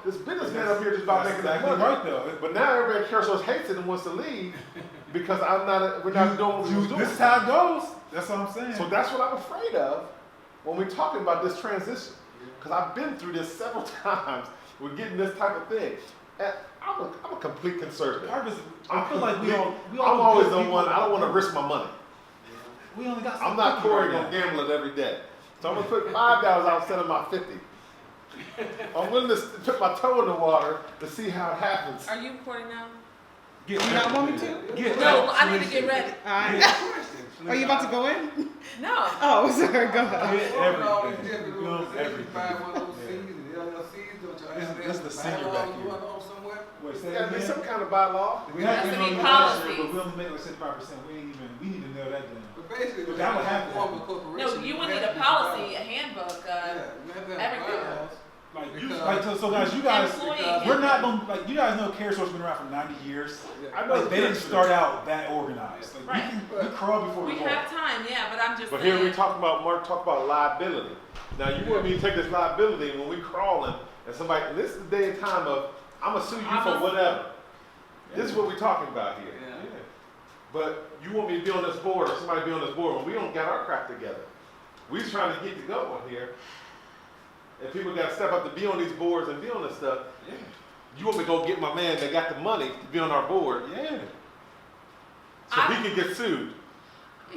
this businessman up here just about making that money. Right though. But now everybody at CareSource hates it and wants to leave because we're not doing what we was doing. This is how it goes. That's what I'm saying. So that's what I'm afraid of when we're talking about this transition. Because I've been through this several times with getting this type of thing. And I'm a complete conservative. I feel like we all I'm always the one, I don't want to risk my money. We only got I'm not Corey gonna gamble it every day. So I'm gonna put $5 out instead of my 50. I'm willing to put my toe in the water to see how it happens. Are you recording now? You not want me to? No, I need to get ready. Are you about to go in? No. Oh, sorry. Go ahead. This is the senior back here. Wait, say There that gotta be again? some kind of bylaw. We have Has to to be know policies. last year, but we only made like 75%. We need to nail that down. But basically, But that would have to form a happen. corporation, No, you would have need to a be policy, bylaws. a handbook, Yeah, you have to have everything. bylaws. So guys, you guys, Employee we're not gonna, like, you guys know CareSource been around for 90 years. I know Like, they didn't start out that organized. Like, Right. we crawl before We we walk. have time, yeah, but I'm just But saying. here we Mark talk about liability. Now you want me to take this liability when we crawling and somebody, this is the day and time of, I'm gonna sue you for whatever. This is what we're talking about here. Yeah. But you want me to be on this board or somebody be on this board when we don't got our crap together. We just trying to get to go on here. And people got to step up to be on these boards and be on this stuff. Yeah. You want me to go get my man that got the money to be on our board Yeah. so he can get sued.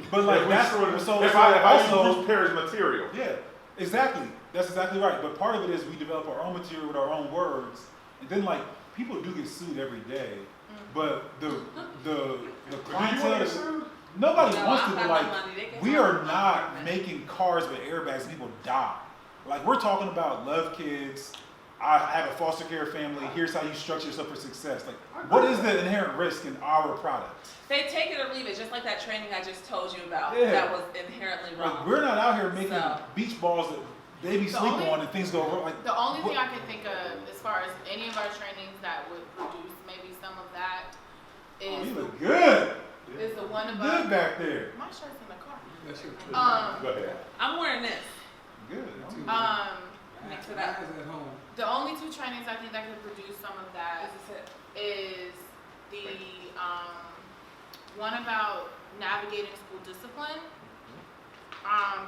But like If we that's screw it- so if I also use Bruce Perry's material. yeah, exactly. That's exactly right. But part of it is we develop our own material with our own words, and then like people do get sued every day, but the Do you clientele want to get that- sued? nobody No, wants I'm to. not But like no money. They can we have are my not apartment. making cars with airbags and people die. Like we're talking about love kids. I have a foster care family. Here's how you structure yourself for success. Like, what is the inherent risk in our product? They take it or leave it, just like that training I just told you about. Yeah. That was inherently Like, wrong. we're not out here making So- beach balls that babies The sleep only- on and things go wrong. Like, The only what- thing I can think of as far as any of our trainings that would produce maybe some of that oh, is, you look good. is the one Good about back there. my shirt's in the car. That's your Go ahead. I'm wearing this. Good. Mix it up. Mine's at home. The only two trainings I think that could produce some of that This is it. is the one about navigating school discipline.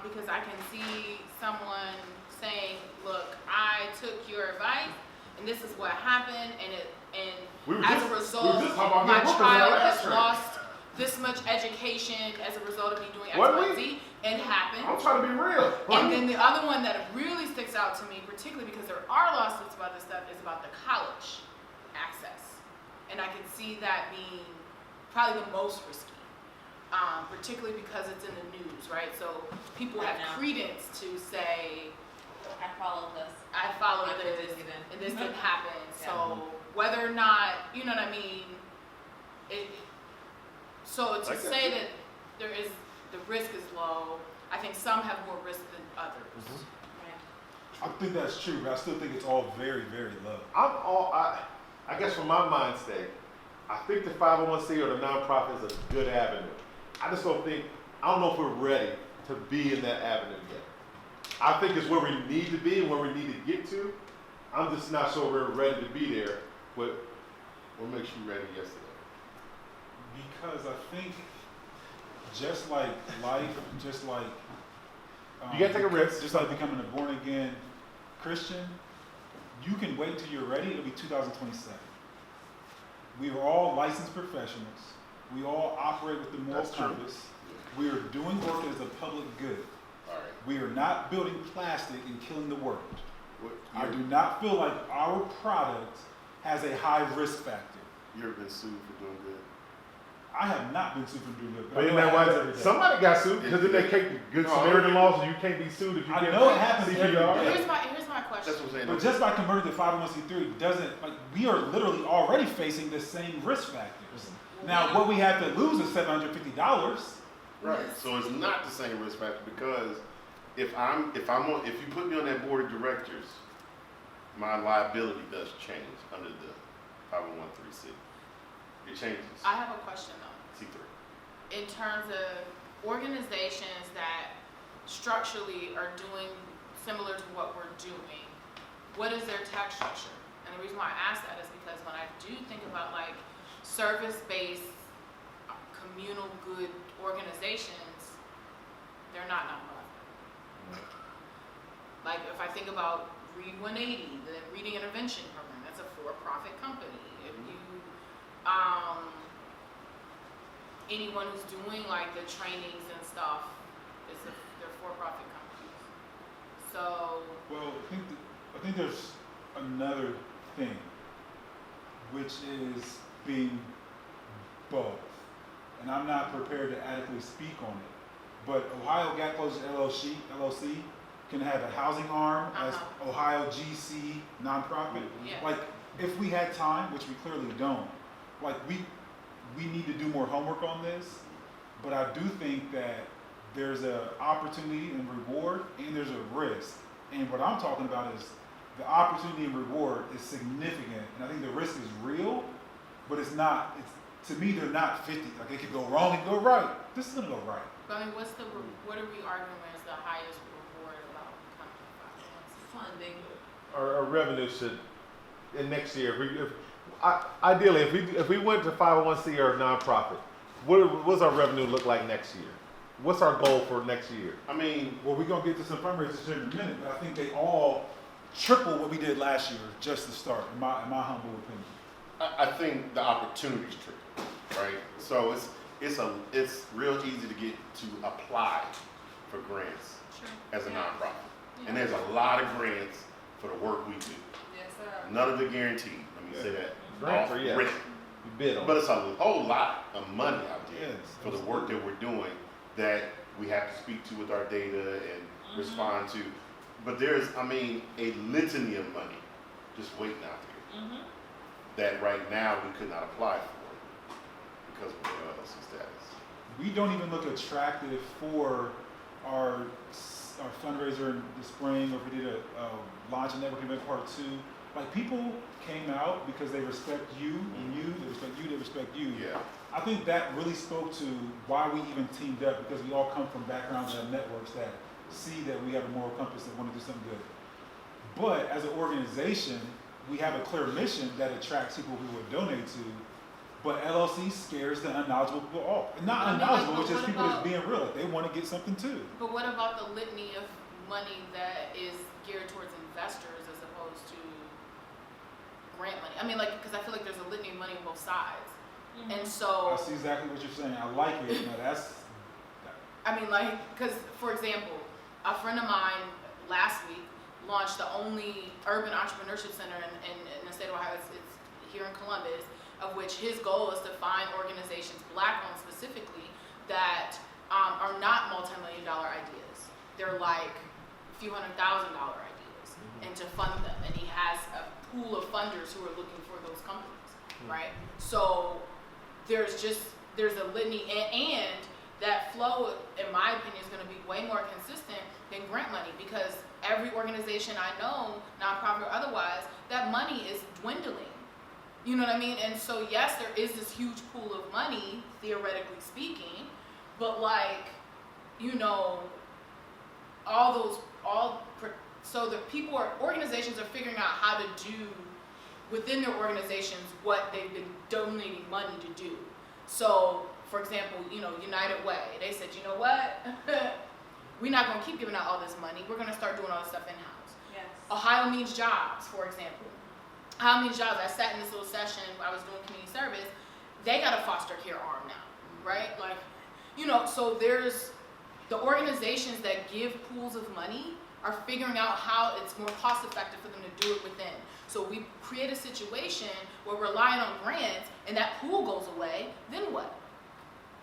Because I can see someone saying, "Look, I took your advice, and this is what happened, and We were as just- a result, we were just talking about my getting workers in our child last has training. lost this much education as a result of me doing X, Wasn't Y, we? Z," and happened. I'm trying to be real. And then the other one that really sticks out to me, particularly because there are lawsuits about this stuff, is about the college access. And I can see that being probably the most risky, particularly because it's in the news, right? So people Right have now. credence to say, I followed this. I followed Like this, this even. and this didn't happen. Yeah. So whether or not, you know what I mean, so to Like that. say that there is, the risk is low, I think some have more risk than others. I think that's true, but I still think it's all very, very low. I guess from my mind state, I think the 501c or the nonprofit is a good avenue. I just don't know if we're ready to be in that avenue yet. I think it's where we need to be and where we need to get to. I'm just not sure we're ready to be there. What makes you ready yesterday? Because I think just like life, just like You gotta take a risk. just like becoming a born again Christian, you can wait till you're ready. It'll be 2027. We are all licensed professionals. We all operate with the moral That's true. compass. We are doing work as a public good. All right. We are not building plastic and killing the world. What, I do not feel like our product has a high risk factor. you ever been sued for doing good? I have not been sued for doing good. But I isn't know that it happens every why day. somebody got sued because then they take Good Samaritan laws and you can't be sued if you I get know it happens every CPR? day. Here's my question. That's what I'm saying. But just by converting to 501c3 doesn't, like, we are literally already facing the same risk factors. Now, what we have to lose is $750. Right. So it's not the same risk factor because if you put me on that board of directors, my liability does change under the 501(c)(3). It changes. I have a question though. C3. In terms of organizations that structurally are doing similar to what we're doing, what is their tax structure? And And the reason why I ask that is because when I do think about like service-based communal good organizations, they're not nonprofit. Like if I think about Read 180, the reading intervention program, that's a for-profit company. If you, anyone who's doing like the trainings and stuff, they're for-profit companies. So, Well, I think there's another thing, which is being both. And I'm not prepared to adequately speak on it. But Ohio Gap Closure LLC can have a housing arm as Ohio GC nonprofit. yeah. Like, if we had time, which we clearly don't, like we need to do more homework on this. But I do think that there's an opportunity and reward, and there's a risk. And what I'm talking about is the opportunity and reward is significant, and I think the risk is real, but it's not. It's to me, they're not 50. Like it could go wrong and go right. This is gonna go right. But I mean, what are we arguing is the highest reward about becoming a 501c3? Funding. Our revenue should, in next year, ideally, if we went to 501c or nonprofit, what's our revenue look like next year? What's our goal for next year? I mean, Well, we're gonna get to some fundraisers in a minute, but I think they all triple what we did last year just to start, in my humble opinion. I think the opportunity's tricky, right? So it's real easy to get to apply for grants Sure. as a Yeah. nonprofit. And there's a lot of grants for the work we do. Yes, sir. None of it guaranteed, let me say that. Grants Off are, yes. rip. You bid on But it. it's a whole lot of money out there Yes, for the work that we're doing that we have to speak to with our data and respond to. But there's, I mean, a litany of money just waiting out there Mm-hmm. that right now we could not apply for because of the LLC status. We don't even look attractive for our fundraiser in the spring, or if we did a launch and networking event part 2. Like people came out because they respect you and they respect you, they respect you. Yeah. I think that really spoke to why we even teamed up, because we all come from backgrounds and networks that see that we have a moral compass that want to do something good. But as an organization, we have a clear mission that attracts people we would donate to, but LLC scares the unknowledgeable people off. And not I mean, unknowledgeable, like, it's just what people that's about- being real. Like, they want to get something too. But what about the litany of money that is geared towards investors as opposed to grant money? I mean, like, because I feel like there's a litany of money on both sides. And I so, see exactly what you're saying. I like it. Now I mean, like, because, for example, a friend of mine last week launched the only urban entrepreneurship center in the state of Ohio. It's here in Columbus, of which his goal is to find organizations, Black-owned specifically, that are not multi-million-dollar ideas. They're like a few $100,000 ideas, and to fund them. And he has a pool of funders who are looking for those companies, right? So there's a litany, and that flow, in my opinion, is going to be way more consistent than grant money, because every organization I know, nonprofit or otherwise, that money is dwindling. You know what I mean? And so yes, there is this huge pool of money, theoretically speaking, but like, you know, so the organizations are figuring out how to do within their organizations what they've been donating money to do. So, for example, you know, United Way, they said, you know what? We're not going to keep giving out all this money. We're going to start doing all this stuff in-house. Yes. Ohio Means Jobs, for example. Ohio Means Jobs, I sat in this little session where I was doing community service. They got a foster care arm now, right? Like, you know, so there's the organizations that give pools of money are figuring out how it's more cost effective for them to do it within. So we create a situation where we're relying on grants and that pool goes away, then what?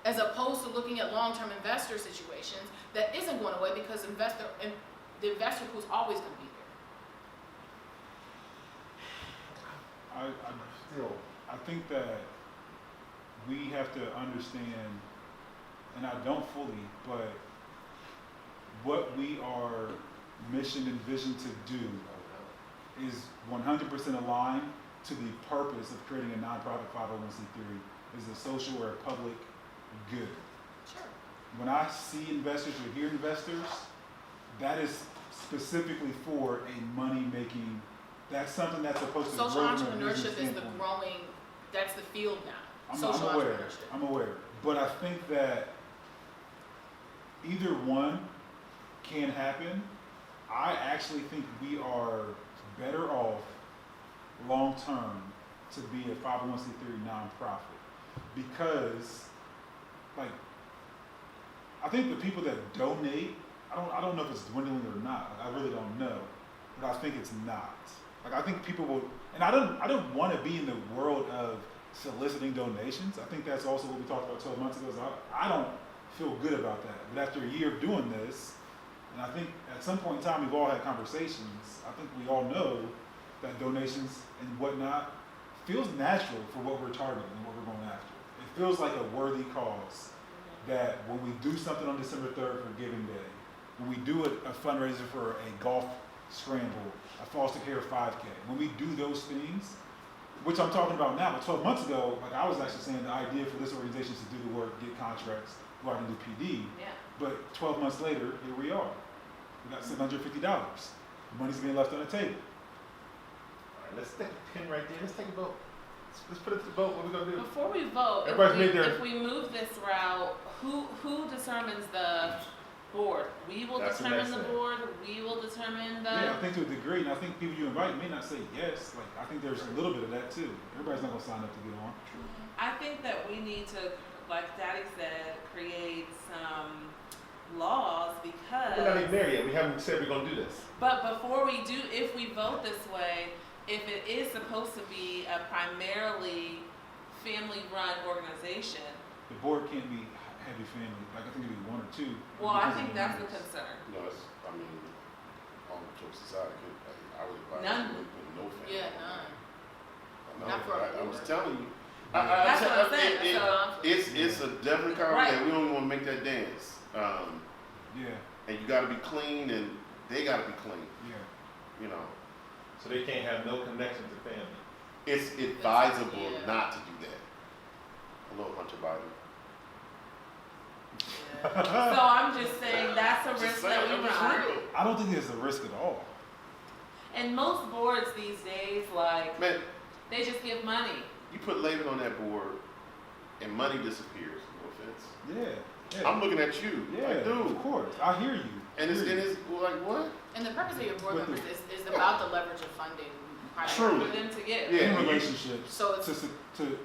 As opposed to looking at long-term investor situations that isn't going away because the investor pool is always going to be there. I think that we have to understand, and I don't fully, but what we are mission and vision to do is 100% aligned to the purpose of creating a nonprofit 501c3 is a social or a public good. Sure. When I see investors or hear investors, that is specifically for a money-making that's something that's supposed to Social grow from a business entrepreneurship is the standpoint. growing, that's the field now. I'm Social aware. entrepreneurship. I'm aware. But I think that either one can happen. I actually think we are better off long term to be a 501c3 nonprofit because, like, I think the people that donate, I don't know if it's dwindling or not. Like, I really don't know, but I think it's not. Like, I think people will, and I don't want to be in the world of soliciting donations. I think that's also what we talked about 12 months ago. Is I don't feel good about that. But after a year of doing this, and I think at some point in time we've all had conversations. I think we all know that donations and whatnot feels natural for what we're targeting and what we're going after. It feels like a worthy cause. That when we do something on December 3rd for Giving Day, when we do a fundraiser for a golf scramble, a foster care 5K, when we do those things, which I'm talking about now, but 12 months ago, like I was actually saying the idea for this organization is to do the work, get contracts, go out and do PD. Yeah. But 12 months later, here we are. We got $750. Money's being left on the table. All right, let's stick a pin right there. Let's take a vote. Let's put it to the vote. What are we gonna do? Before we vote, Everybody's made their- if we move this route, who determines the board? We will That's the determine next the thing. board, we will determine the. Yeah, I think to a degree, and I think people you invite may not say yes. Like, I think there's a little bit of that too. Everybody's not gonna sign up to get on. I think that we need to, like Daddy said, create some laws because. We're not even there yet. We haven't said we're gonna do this. But before we do, if we vote this way, if it is supposed to be a primarily family-run organization, The board can't be heavy family. Like, I think it'd be one or two. well, I because of think the that's the numbers. concern. No, it's, I mean, all jokes aside, I would advise None. you with no family. Yeah, none. No, Not for a I was board. telling you. That's what I'm saying, it- so- It's a definitely Right. conversation, we don't even wanna make that dance. Yeah, And you gotta be clean and they gotta be clean, yeah. you know. So they can't have no connection to family. It's advisable Yeah. not to do that. Hello, Hunter Biden. So I'm just saying that's a Just risk saying, that we it's run. real. I don't think there's a risk at all. And most boards these days, like, Man, they just give money. you put Laban on that board and money disappears, no offense. Yeah, yeah. I'm looking at you, yeah, like, of dude. course. I hear you. And it's like, what? And the purpose of your board With the- members is about the leverage of funding. True. For them to give. Yeah. In relationships, So it's, to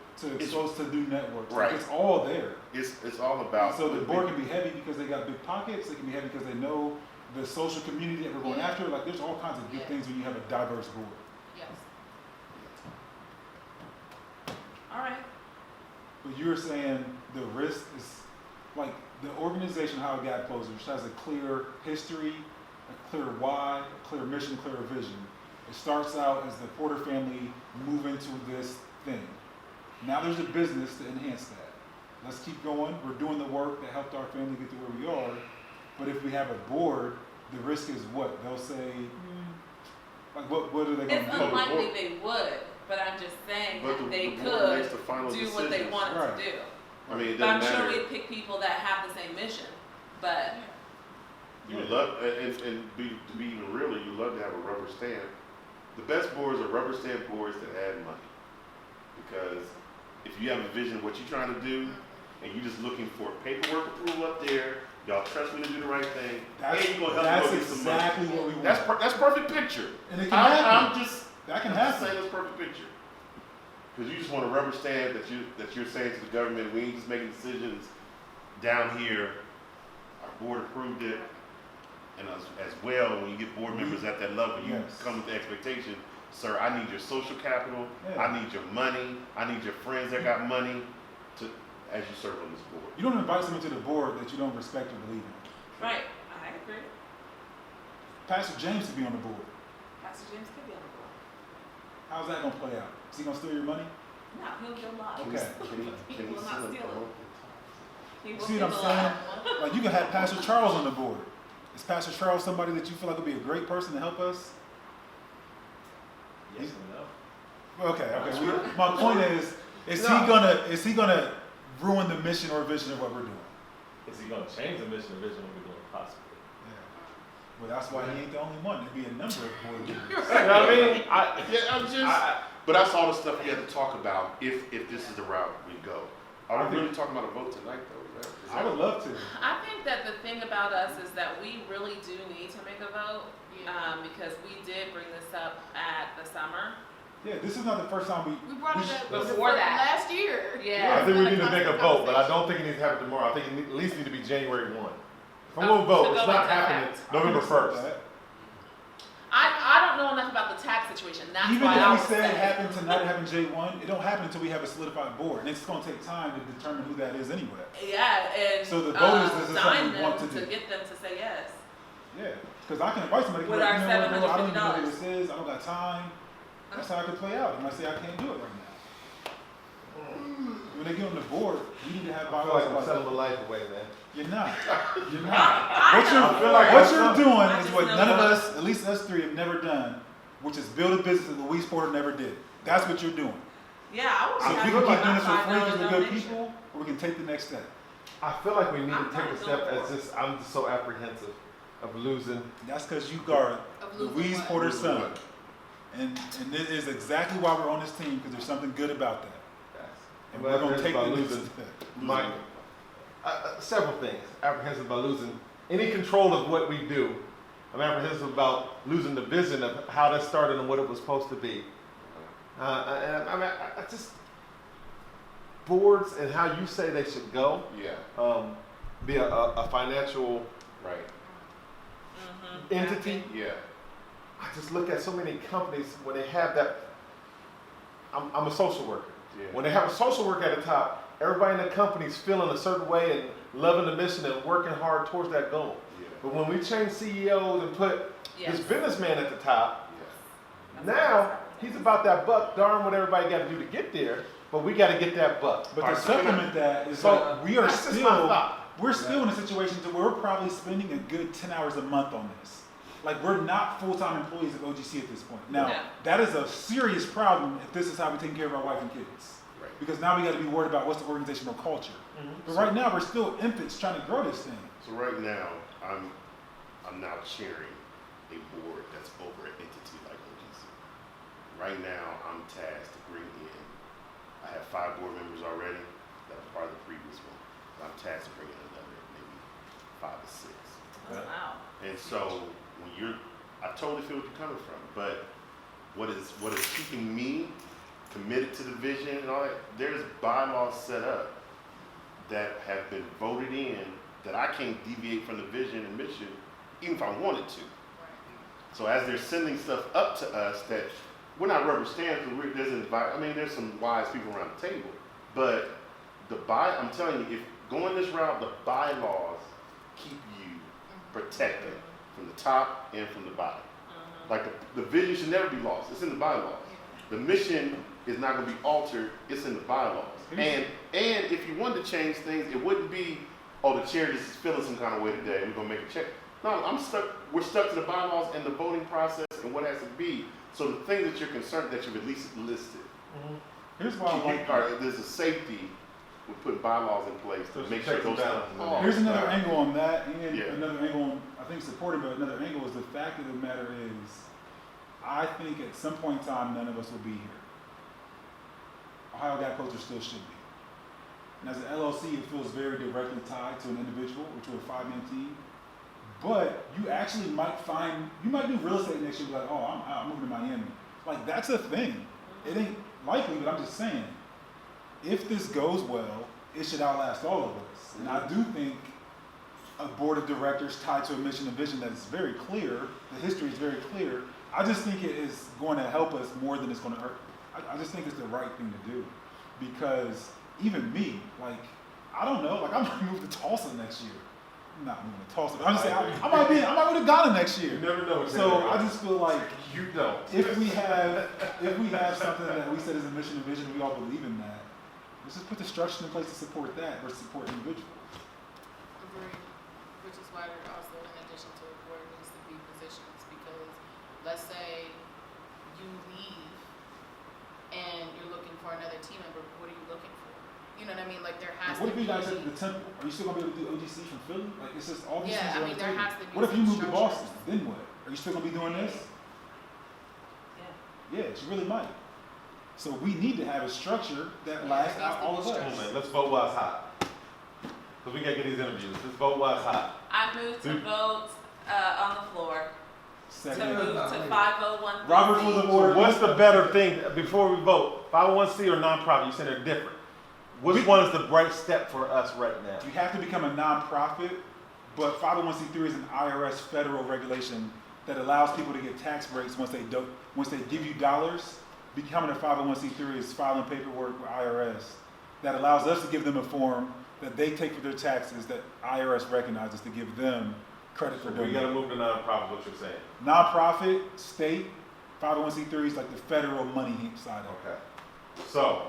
supposed to do networks. Right. Like, it's all there. It's all about. So the board can be heavy because they got big pockets. They can be heavy because they know the social community that we're going Yeah. after. Like, there's all kinds of good Yeah. things when you have a diverse board. yes. All right. But you're saying the risk is, like, the organization, how it got closer, has a clear history, a clear why, a clear mission, clear vision. It starts out as the Porter family move into this thing. Now there's a business to enhance that. Let's keep going. We're doing the work that helped our family get to where we are. But if we have a board, the risk is what? They'll say, like, what are they going It's to do? unlikely they would, but I'm just saying But that the they board makes could the final do what they decisions. wanted Right. to do. I mean, it But I'm doesn't sure matter. we'd pick people that have the same mission. But You would love, and to be even realer, you love to have a rubber stamp. The best boards are rubber stamp boards that add money. Because if you have a vision of what you're trying to do, and you're just looking for paperwork approval up there, y'all trust me to do the right thing, and you're gonna help That's me go get some money. exactly what we want. That's perfect picture. And it can happen. I'm just That can I'm just happen. saying that's perfect picture. Because you just want a rubber stamp that you're saying to the government, we ain't just making decisions down here. Our board approved it, and as well, when you get board members at that level, you Yes. come with the expectation, sir, I need your social capital, Yeah. I need your money, I need your friends that got money to as you serve on this board. You don't invite someone to the board that you don't respect or believe in. right, I agree. Pastor James could be on the board. Pastor James could be on the board. How's that gonna play out? Is he gonna steal your money? No, he'll give lives. Okay. He will not steal it. He will See give what I'm a saying? lie. Like, you can have Pastor Charles on the board. Is Pastor Charles somebody that you feel like would be a great person to help us? Yes and no. Okay. My point is No. is he gonna ruin the mission or vision of what we're doing? Is he gonna change the mission or vision what we're doing? Possibly. Well, that's why he ain't the only one. There'd be a number of board members. You know what I mean? Yeah, I'm just. But that's all the stuff we have to talk about if this is the route we go. Are we really talking about a vote tonight, though? Is I that- would love to. I think that the thing about us is that we really do need to make a vote, because we did bring this up at the summer. Yeah, this is not the first time We brought it up Before that. last year. Yeah. I think we need to make a vote, but I don't think it needs to happen tomorrow. I think it at least need to be January 1. If I'm gonna vote, to it's go not into happening effect. November 1st. I don't know enough about the tax situation. That's Even why if I we was say it saying. happened tonight, it happened J1, it don't happen until we have a solidified board. And it's gonna take time to determine who that is anyway. Yeah, and So the vote is this is dine something we want them to do. get them to say yes. Yeah, because I can invite somebody, With like, our you know what, bro, I don't even know $750. what this is, I don't got time. That's how it could play out. And I say I can't do it right now. When they get on the board, you need to have I feel like bylaws I'm like selling that. my life away, man. You're not. You're not. I What know. you're, I feel like what I'm you're some- doing I is just what know none of that. us, at least us three, have never done, which is build a business that Louise Porter never did. That's what you're doing. Yeah, I was So if we feel can like keep doing this for $5 free because we're good donation. people, or we can take the next step. I feel like we need I'm to take a not step going as for it. just, I'm just so apprehensive of losing. That's because you guard Of losing Louise what? Porter's son. And it is exactly why we're on this team, because there's something good about that. And we're going to take the next losing step. my, several things. Apprehensive about losing any control of what we do. I'm apprehensive about losing the vision of how that started and what it was supposed to be. And I mean, I just, boards and how you say they should go, Yeah, be a financial right. entity. Yeah. I just look at so many companies when they have that. I'm a social worker. Yeah. When they have a social worker at the top, everybody in the company's feeling a certain way and loving the mission and working hard towards that goal. Yeah. But when we change CEOs and put Yes. this businessman at the top, Yeah. That's now what he's about that buck. Darn what everybody got to do to get there, but we got to get that buck. But All to right, so can I- supplement that is So, like we are that's just my still thought. we're still in a situation to where we're probably spending a good 10 hours a month on this. Like we're not full-time employees of OGC at this point. Now No. that is a serious problem if this is how we take care of our wife and kids. Right. Because now we got to be worried about what's the organizational culture. Mhm. But right now we're still infants trying to grow this thing. So right now, I'm now chairing a board that's over an entity like OGC. Right now, I'm tasked to bring in. I have 5 board members already. That was part of the previous one. I'm tasked to bring in another, maybe 5 or 6. Oh, wow. And so when I totally feel what you're coming from, but what is keeping me committed to the vision and all that, there's bylaws set up that have been voted in that I can't deviate from the vision and mission, even if I wanted to. So as they're sending stuff up to us that we're not rubber stamps, there's some wise people around the table, but I'm telling you, if going this route, the bylaws keep you protected from the top and from the bottom. Like the vision should never be lost. It's in the bylaws. The mission is not going to be altered. It's in the bylaws. And if you wanted to change things, it wouldn't be, oh, the chair just is feeling some kind of way today. We're going to make a check. No, we're stuck to the bylaws and the voting process and what has to be. So the things that you're concerned that you've at least listed. Here's why I like There's a safety with putting bylaws in place to There's make some sure checks and those balances in things. there. Here's another angle on that, and Yeah. another angle on, I think supported, but another angle is the fact of the matter is, I think at some point in time, none of us will be here. Ohio Guy Culture still should be. And as an LLC, it feels very directly tied to an individual, which we're a 5-man team. But you actually might do real estate next year, be like, oh, I'm moving to Miami. Like, that's a thing. It ain't likely, but I'm just saying, if this goes well, it should outlast all of us. And I do think a board of directors tied to a mission and vision that is very clear, the history is very clear, I just think it is going to help us more than it's going to hurt. I just think it's the right thing to do. Because even me, like, I don't know, like, I might move to Tulsa next year. I'm not moving to Tulsa, but I'm just saying, I might move to Ghana next year. You never know. What So I just feel like you don't. if we have something that we said is a mission and vision, we all believe in that. Let's just put the structure in place to support that versus support individuals. Agreed. Which is why there also, in addition to the board, needs to be positions, because let's say you leave and you're looking for another team member, what are you looking for? You know what I mean? Like there has to What if we got accepted to the Temple, are you still gonna be able to do OGC from Philly? Like, it's just all these Yeah, things I are on mean, the there table. has to be What if you some move to structures. Boston? Then what? Are you still gonna be doing this? Yeah. Yeah, you really might. So we need to have a structure that Yeah, lasts there needs out to all be of Come on, us. man, let's vote while it's hot. Cause we gotta get these interviews. Let's vote while it's hot. I move to Dude. vote on the floor to Second. move to 501. Robert Rules of Order. So what's the better thing before we vote? 501c or nonprofit? You said they're different. Which one is the right step for us right now? You have to become a nonprofit, but 501c3 is an IRS federal regulation that allows people to get tax breaks once they give you dollars. Becoming a 501c3 is filing paperwork with IRS that allows us to give them a form that they take for their taxes that IRS recognizes to give them credit for We doing gotta it. move to nonprofit, what you're saying. Nonprofit, state, 501c3 is like the federal money side of it. Okay. So,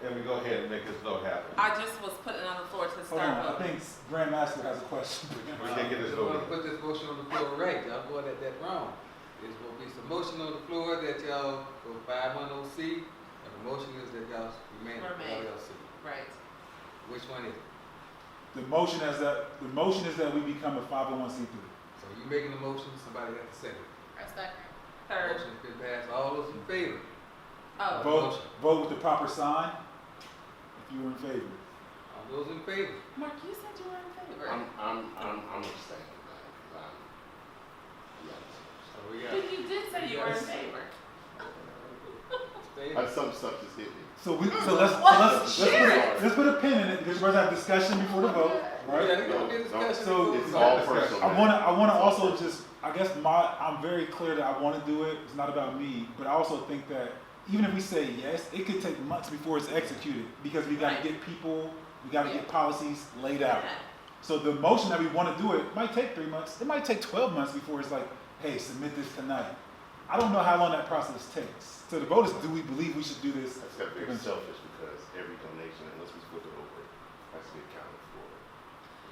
and we go ahead and make this vote happen. I just was putting it on the floor to Hold start on, I voting. think Grandmaster has a question. We can't get this I wanna voted. put this motion on the floor right, y'all going at that wrong. There's gonna be some motion on the floor that y'all go 510C, and the motion is that y'all remain Remain. LLC. Right. Which one is it? The motion is that we become a 501c3. So you making the motion, somebody got to second. A second. Third. Motion's been passed, all those in favor? Oh, Vote with the proper sign if you were in favor. All those in favor? Mark, you said you were in favor. I'm abstaining, man. So we got, But you did say you were in favor. stay Some stuff just hit me. Let's put a pin in it because we're gonna have discussion before the vote, Yeah, right? we gonna get discussion. So It's before- all personal. I wanna also just, I guess I'm very clear that I wanna do it. It's not about me, but I also think that even if we say yes, it could take months before it's executed because we gotta Right. get people, we gotta Yeah. get policies laid out. Yeah. So the motion that we want to do it might take 3 months. It might take 12 months before it's like, hey, submit this tonight. I don't know how long that process takes. So the vote is, do we believe we should do this? That's got very selfish because every donation, unless we split it over, has to be accounted for.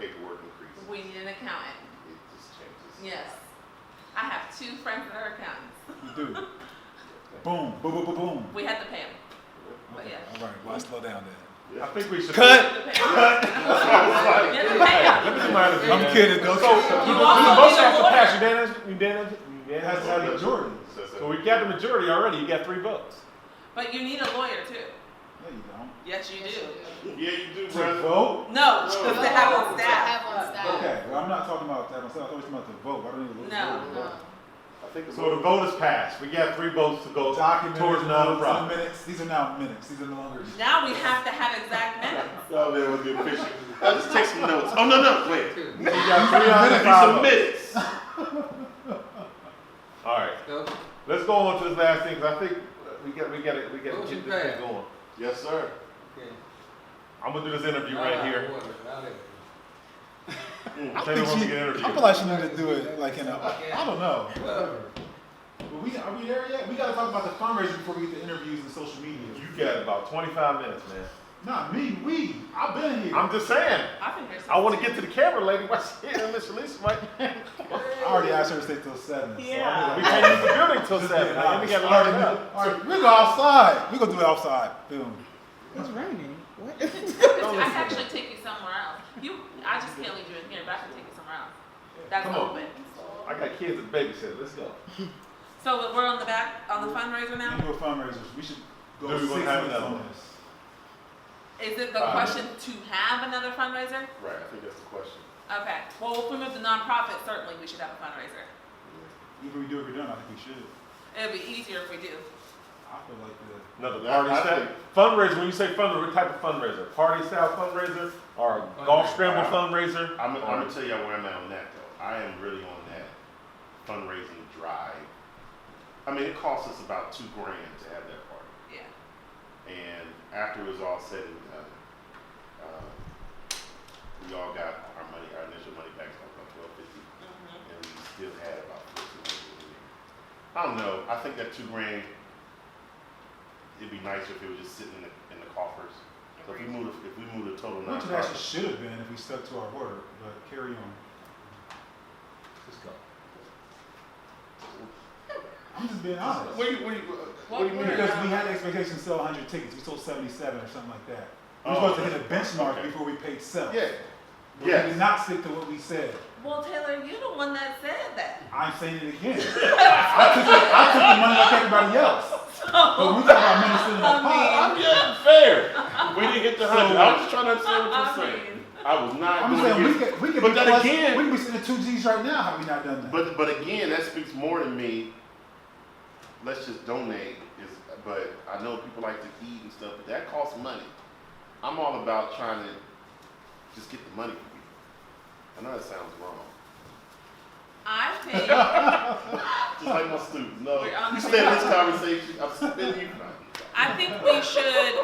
Paperwork increases. We need an accountant. It just changes. Yes. I have 2 friends that are accountants. We do. Boom, boom, boom, boom, boom. We had to pay them. But Okay, yeah. all right, well, I slow down then. I think we should. We had to pay 'em. We had to pay 'em. Let me do my interview. I'm man. kidding, don't So, you? the also motion need a has to lawyer. pass unanimous. It has to have a majority. So we got the majority already, you got 3 votes. But you need a lawyer too. No, you don't. Yes, you do. Yeah, you do, To brother. vote? No, just to have on To staff. have on staff. Okay, well, I'm not talking about that. I'm talking about the vote. I don't need a No. vote. No. I think So the vote is passed. We got 3 votes to go Documented towards nonprofit. minutes. These are now minutes. These are no longer. Now we have to have exact minutes. Oh, man, we'll get official. I'll just take some notes. Oh, no, wait. Two. We got 3 out of Need 5 some votes. minutes. All right, So, let's go on to this last thing, 'cause I think we got to get Motion this thing passed. going. Yes, sir. okay. I'm gonna do this interview right here. I Taylor wants to think get I interviewed. feel like she need to do it like in a. I don't know. Whatever. But are we there yet? We got to talk about the fundraising before we get to interviews and social media. You got about 25 minutes, man. Not me. We. I've been here. I'm just saying. I think there's. I want to get to the camera, lady. What's here, Miss Lisa? Right? I already asked her to stay till 7. Yeah. We can't use the building till 7. Man. We got to learn it out. All right, we go outside. We gonna do it outside. Boom. It's raining. What? I can actually take you somewhere else. I just can't leave you in here, but I can take you somewhere else. That's Come on. open. I got kids at babysit. Let's go. So we're on the fundraiser now? Annual fundraisers. We should go Do we 6 wanna have minutes another on one? this. Is it the question to have another fundraiser? Right, I think that's the question. Okay. Well, if we move to nonprofit, certainly we should have a fundraiser. Either we do it or we don't. I think we should. It'll be easier if we do. I feel like the. Another That- party I style. think- Fundraiser, when you say fundraiser, what type of fundraiser? Party style fundraiser or a golf scramble fundraiser? I'm gonna tell y'all where I'm at on that though. I am really on that fundraising drive. I mean, it costs us about $2 grand to have that party. Yeah. And after it was all said and done, we all got our money, our initial money back, about $12.50, and we still had about $1,400. I don't know. I think that $2 grand. It'd be nicer if it was just sitting in the coffers. So if we move the total Which it actually nonprofit. should have been if we stuck to our word, but carry on. Let's go. I'm just being honest. What do you mean? What Because we had expectations to sell 100 tickets. We sold 77 or something like that. We're supposed to hit a benchmark Okay. before we paid self. Yeah, But we yes. did not stick to what we said. Well, Taylor, you're the one that said that. I'm saying it again. I took the money like everybody else. But we talk about money still in the pot. I'm yeah, fair. We didn't hit the 100. I was just trying to understand what I you're saying. mean, I was not I'm just doing saying it. we could But be then plus, again- we could be sitting at 2 G's right now. Have we not done that? But again, that speaks more to me. Let's just donate. But I know people like to eat and stuff, but that costs money. I'm all about trying to just get the money for people. I know that sounds wrong. I think Just like my students. No, We're on you the stay in same this conversation. I'm spending you. I think we should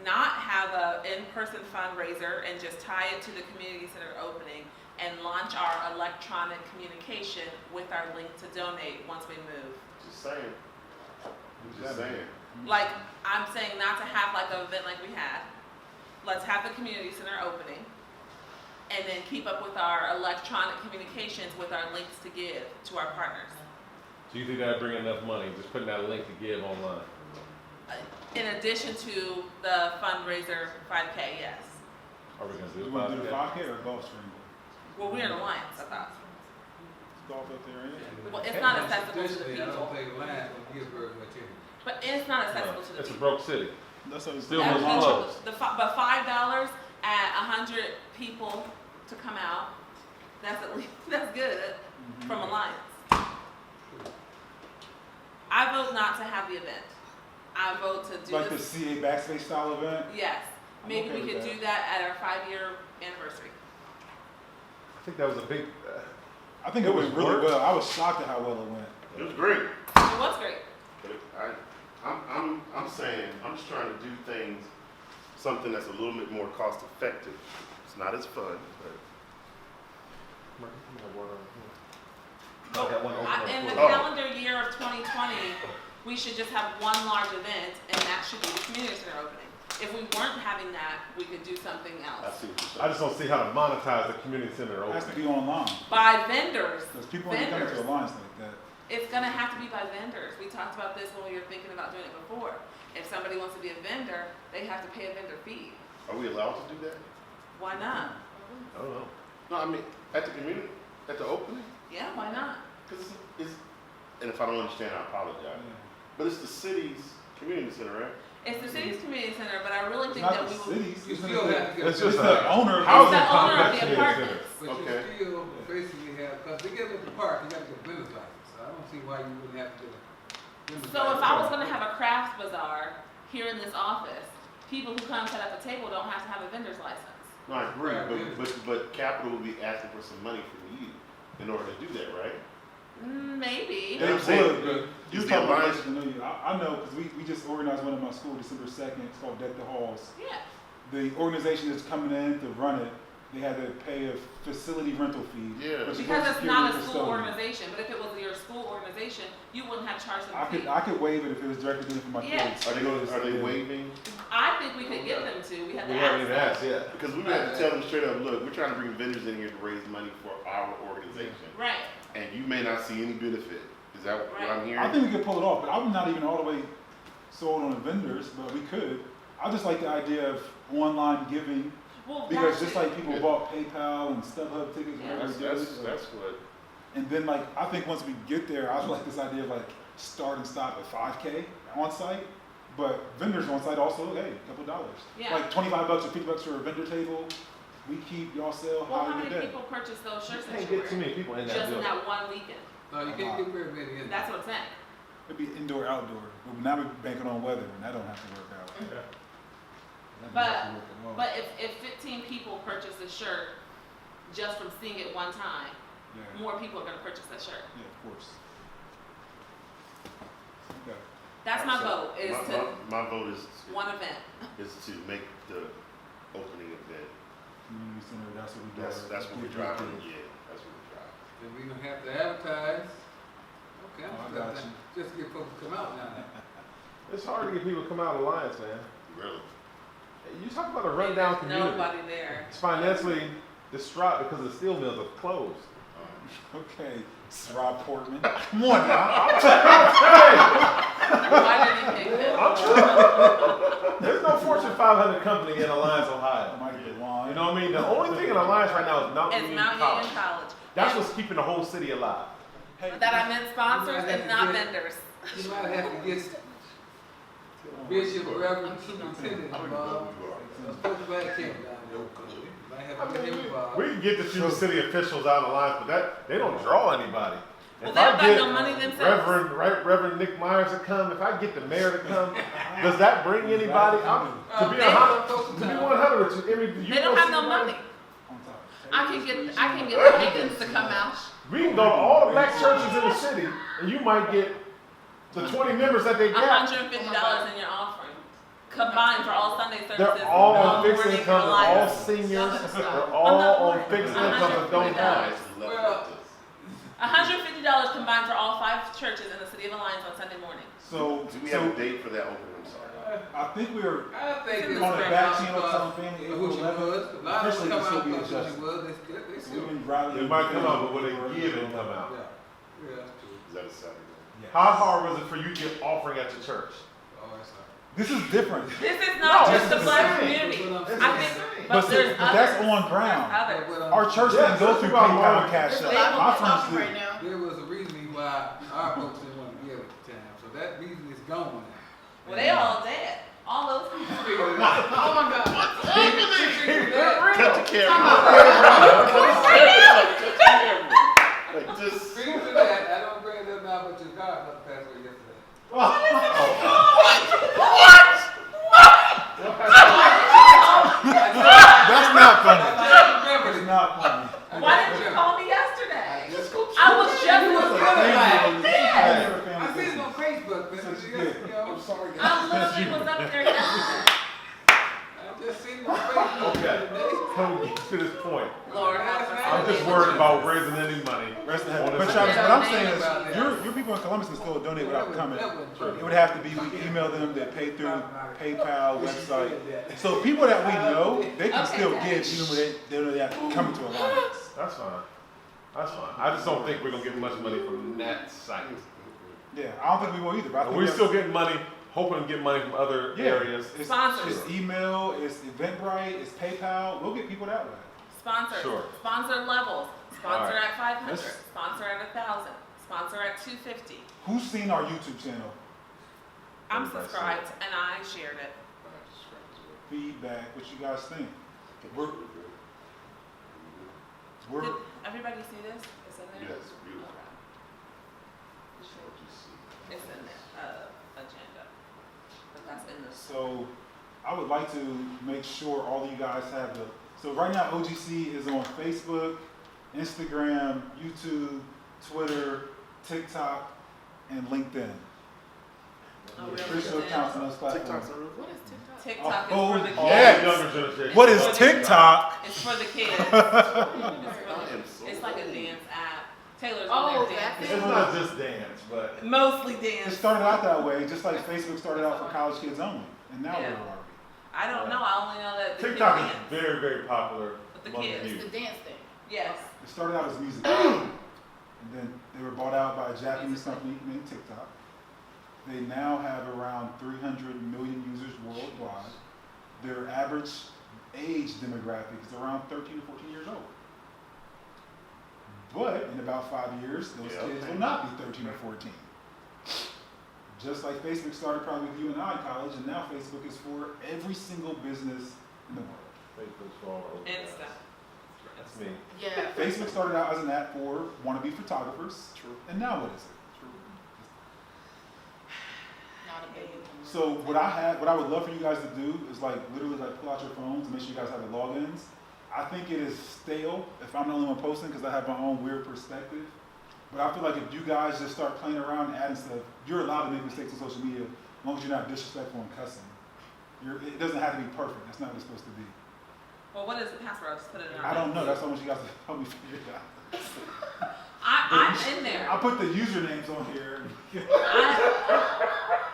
not have a in-person fundraiser and just tie it to the community center opening and launch our electronic communication with our link to donate once we move. Just saying. Just saying. Like, I'm saying not to have like an event like we had. Let's have the community center opening and then keep up with our electronic communications with our links to give to our partners. Do you think that'd bring enough money, just putting out a link to give online? In addition to the fundraiser 5K, yes. Are we gonna We do want to do the 5K? 5K or golf stream? Well, we're in alliance, I thought. Golf up there, ain't it? Well, it's not accessible to the Traditionally, I don't people. think Lions gonna give very much anyway. But it's not accessible to the It's a people. broke city. That's what it's Still That was would be closed. true. But $5 at 100 people to come out, that's at least, that's good from Alliance. I vote not to have the event. I vote to do Like the this, CA backstage style event. yes. I'm Maybe okay we with could that. do that at our 5-year anniversary. I think that was a big, I think It it was went really work. well. I was shocked at how well it went. It was great. It was great. But I'm saying, I'm just trying to do things, something that's a little bit more cost effective. It's not as fun, but. I got one open on In the the floor. calendar year of 2020, we should just have one large event, and that should be the community center opening. If we weren't having that, we could do something I else. see what you're I saying. just don't see how to monetize the community center It has to opening. be online. By vendors. Because people aren't coming to Vendors. Alliance like that. It's gonna have to be by vendors. We talked about this when we were thinking about doing it before. If somebody wants to be a vendor, they have to pay a vendor fee. Are we allowed to do that? Why not? I don't know. No, I mean, at the community, at the opening? Yeah, why not? Because and if I don't understand, I apologize. But it's the city's community center, right? It's the city's community center, but I really It's think not that the we will. cities. You Isn't still it have to get. It's It's just the a owner of It's the the owner of complex the community center. apartments. But Okay. you still basically have, because to get with the park, you gotta get a business license. So I don't see why you wouldn't have to get a business So if license. I was gonna have a craft bazaar here in this office, people who come set up a table don't have to have a vendor's license. No, I agree, but capital will be asking for some money from you in order to do that, right? Maybe. They I'm saying, would, but you is the talking about Alliance- this, you know, I know because we just organized one at my school December 2nd. It's called Deck the Halls. Yeah. The organization that's coming in to run it, they had to pay a facility rental fee. Yeah. which is Because what it's security not a and school custodian. organization, but if it was your school organization, you wouldn't have charged them I a fee. could waive it if it was directly doing it for my Yeah. kids. Are they waiving? I think we could get them to. We have We to haven't even ask asked them. yet. Because we have to tell them straight up, look, we're trying to bring vendors in here to raise money for our organization. Right. And you may not see any benefit. Is that what Right. I'm hearing? I think we could pull it off, but I'm not even all the way sold on the vendors, but we could. I just like the idea of online giving Well, because that's just it. like people Yeah. bought PayPal and StubHub tickets, Yeah. whatever it is. That's what, And then like I think once we get there, I like this idea of like start and stop at 5K on site, but vendors on site also, hey, a couple dollars. Yeah. Like $25 or $50 for a vendor table. We keep y'all sell Well, how how you many get people purchase those you shirts that can't you get too wear? many people in that Just in building. that one weekend. No, you can't get very many in. That's what I'm saying. It'd be indoor, outdoor. But now we're banking on weather, and that don't have to work out. Yeah. That don't But- have to work at all. But if 15 people purchase a shirt just from seeing it one time, yeah, more people are gonna purchase that shirt. yeah, of course. Okay. That's my vote, is my, to my vote one event. is to make the opening event. Community center, that's what we do. That's what we're driving. Yeah, that's what we're driving. Then we gonna have to advertise. Okay, Oh, I I'm got just, you. just to get folks to come out now. It's hard to get people to come out of Alliance, man. Really. You talk about a rundown There's community. nobody there. It's financially distraught because the steel mills are closed. Okay, Rob Portman. Come on now. Why did he pick them? There's 500 company in Alliance, Ohio. Might be one. You know what I mean? The only thing in Alliance right now is Mount It's Union Mount College. Union College. That's And what's keeping the whole city alive. Hey, that I meant sponsors and not vendors. You might have to get Bishop, Reverend, Superintendent involved. Folks back here down there. Might have to get him involved. We can get the few city officials out of Alliance, but they don't draw anybody. Well, If they don't I got get no money themselves. Reverend Nick Myers to come, if I get the mayor to come, does that bring anybody? To be They- 100 with you, I mean, you They don't go have see no anybody? money. on top. I can get the Higgins to come out. We can go to all the black churches in the city, and you might get the 20 members that they got. $150 in your offering, combined for all Sunday services. They're all on morning fixed and income, they're all Alliance. seniors, they're I'm not all on worried. fixed income that don't have. Well, $150 combined for all 5 churches in the city of Alliance on Sunday morning. So, Do we have a date for that opening? I'm sorry. I think we're I think it's on the back channel telling family who April she 11th. was. A lot of Officially, them this come will be out, who she adjusted. was, they We've still. been rallying. It might come out, but when they give it, come out. Yeah, yeah, that's true. Is that a Saturday? Yes. How hard was it for you to get offering at your church? Oh, that's all This is different. This is not No, just it's the the black same. community. That's I what think, I'm but there's but that's others. on ground. There's others. But, Our church Yeah, didn't go that's through about PayPal right. and Cash There's a App. lot My more friends talking do. right now. there was a reason why our folks didn't want to give at the time, so that reason is gone now. Well, they all dead. All those people. Oh my God. Cut the camera. Like just. Speaking to that, I don't bring them out, but your godmother passed away yesterday. That's not funny. I just remembered It's it. not funny. Why didn't you call me yesterday? Let's go. I was just You was looking really at like, it. I seen it on Facebook, man. Since you You did. know, sorry, I literally was up there yesterday. I just seen it on Facebook the other day. Can we get to this point? Lord help us. I'm just worried about raising any money. Rest in on heaven. this But Travis, event. what I'm saying About is, that. your people in Columbus can still donate without coming. That wasn't true. It would have to be, we email them, they pay through PayPal, website. So people that we know, they can Okay, still Dad. give even when they don't really have to come to Alliance. That's fine. That's fine. I just don't think we're gonna get much money from that site. Yeah, I don't think we will either, but I And think we're that's- still getting money, hoping to get money from other Yeah. areas. It's, Sponsors. it's email, it's Eventbrite, it's PayPal. We'll get people that way. Sponsors. Sure. Sponsor levels. Sponsor Alright. at 500. Let's- Sponsor at 1,000. Sponsor at 250. Who's seen our YouTube channel? I'm Everybody subscribed and I shared it. Feedback, what you guys think? We're, Did everybody see this? It's in there? Yes, beautiful. It's in the agenda. But that's in the. so I would like to make sure all of you guys have the, so right now OGC is on Facebook, Instagram, YouTube, Twitter, TikTok, and LinkedIn. Oh, The really? official accounts on those platforms. TikTok's a real. What is TikTok? TikTok Oh, is for the All kids. yes. the younger generation. What is TikTok? It's for the kids. I am so It's like a dance app. Taylor's Oh, on there that's dancing. It's not just dance, but Mostly It dance. started out that way, just like Facebook started out for college kids only, and now Yeah. where are I don't know. I only know that the TikTok kids is dance. very, very popular With the among the kids. youth. The dance thing. Yes. we? It started out as music, and then they were bought out by a Japanese company named TikTok. They now have around 300 million users worldwide. Their average age demographic is around 13 to 14 years old. But in about 5 years, those Yeah. kids will not be 13 or 14. Just like Facebook started probably with you and I in college, and now Facebook is for every single business in the world. Facebook's for all those guys. Insta. That's me. Yeah. Facebook started out as an app for wannabe photographers, True. and now what is it? Not a baby. So what I would love for you guys to do is like literally like pull out your phones and make sure you guys have the logins. I think it is stale if I'm the only one posting because I have my own weird perspective. But I feel like if you guys just start playing around and adding stuff, you're allowed to make mistakes on social media as long as you're not disrespectful and cussing. It doesn't have to be perfect. That's not what it's supposed to be. Well, what is the password? I'll just put it in our. I don't know. That's why I want you guys to help me figure it out. I'm in there. I'll put the usernames on here.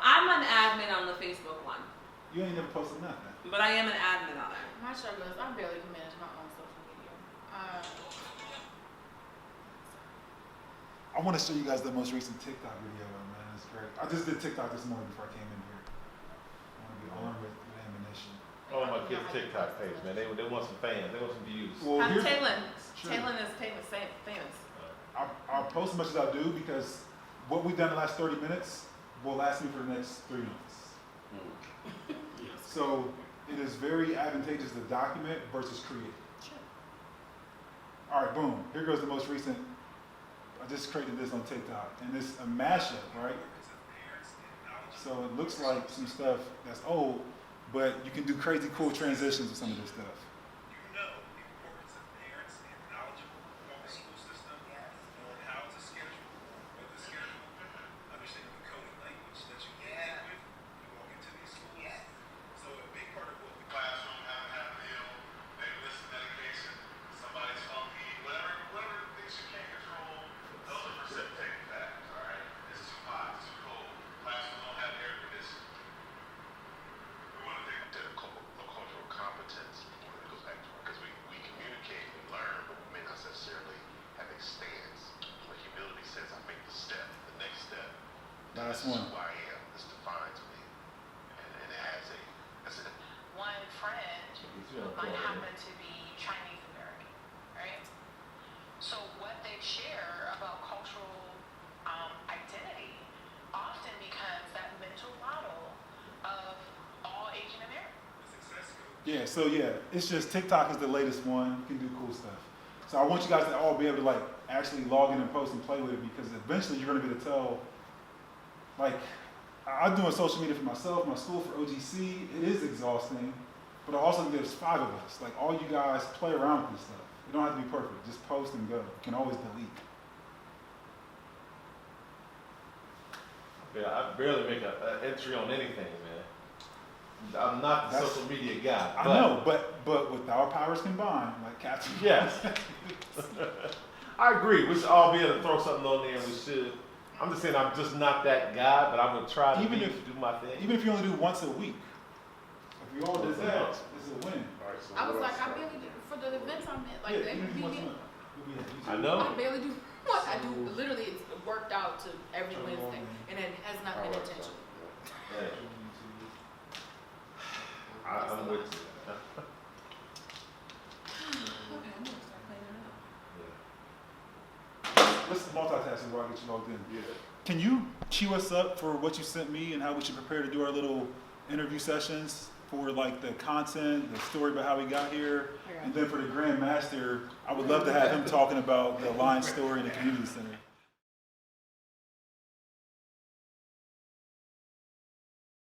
I'm an admin on the Facebook one, You ain't never posted nothing. but I am an admin on it. My struggle is I barely can manage my own social media. I want to show you guys the most recent TikTok video, man. It's great. I just did TikTok this morning before I came in here. I want to be armed with ammunition. Oh, my kids' TikTok page, man, they want some fans, they want some views. Well, How's here's, Taylor? Sure. Taylor is famous. I'll post as much as I do because what we've done in the last 30 minutes will last me for the next 3 months. So it is very advantageous to document versus create. Sure. All right, boom. Here goes the most recent. I just created this on TikTok, and it's a mashup, right? So it looks like some stuff that's old, but you can do crazy cool transitions with some of this stuff. You know the importance of parents being knowledgeable about the school system, knowing how to schedule, what to schedule, understanding the coding language that you get with when you walk into these schools. So a big part of what we classroom, how to have a meal, maybe listen to medication, somebody's funky, whatever things you can't control, those are precipitating factors, all right? It's too hot, it's too cold, classrooms don't have air conditioning. We want to think to the cultural competence when it goes back to because we communicate and learn, but we may not necessarily have a stance. But humility says, I make the step, the next step. Last This one. is who I am. This defines me. And it has a, One friend might happen to be Chinese American, right? So what they share about cultural identity often becomes that mental model of all Asian Americans. success goes. Yeah, so yeah, it's just TikTok is the latest one. You can do cool stuff. So I want you guys to all be able to like actually log in and post and play with it because eventually you're gonna be able to tell. Like, I'm doing social media for myself, my school, for OGC. It is exhausting, but also there's 5 of us. Like all you guys play around with this stuff. You don't have to be perfect. Just post and go. You can always delete. Yeah, I barely make an entry on anything, man. I'm not the That's- social media guy. I but- know, but with our powers combined, like Captain. Yes. I agree. We should all be able to throw something on there, and we should. I'm just saying I'm just not that guy, but I'm gonna try to Even do if- my thing. Even if you only do once a week, if we all did that, it's a win. All right, so I was what like, else? I barely do, for the events I'm in, like, Yeah, they even if would you be once a me. month, you'll be at YouTube. I know. I barely do what I do. Literally, it's worked out to every Turn it Wednesday, on. and it has not All been right, so, intentional. yeah. Yeah, I'm with you. Okay, I'm gonna start cleaning it up. Let's multitask before I get you logged in. Yeah. Can you cue us up for what you sent me and how we should prepare to do our little interview sessions for like the content, the story about how we got here, and then for the Grand Master, I would love to have him talking about the Alliance story in the community center.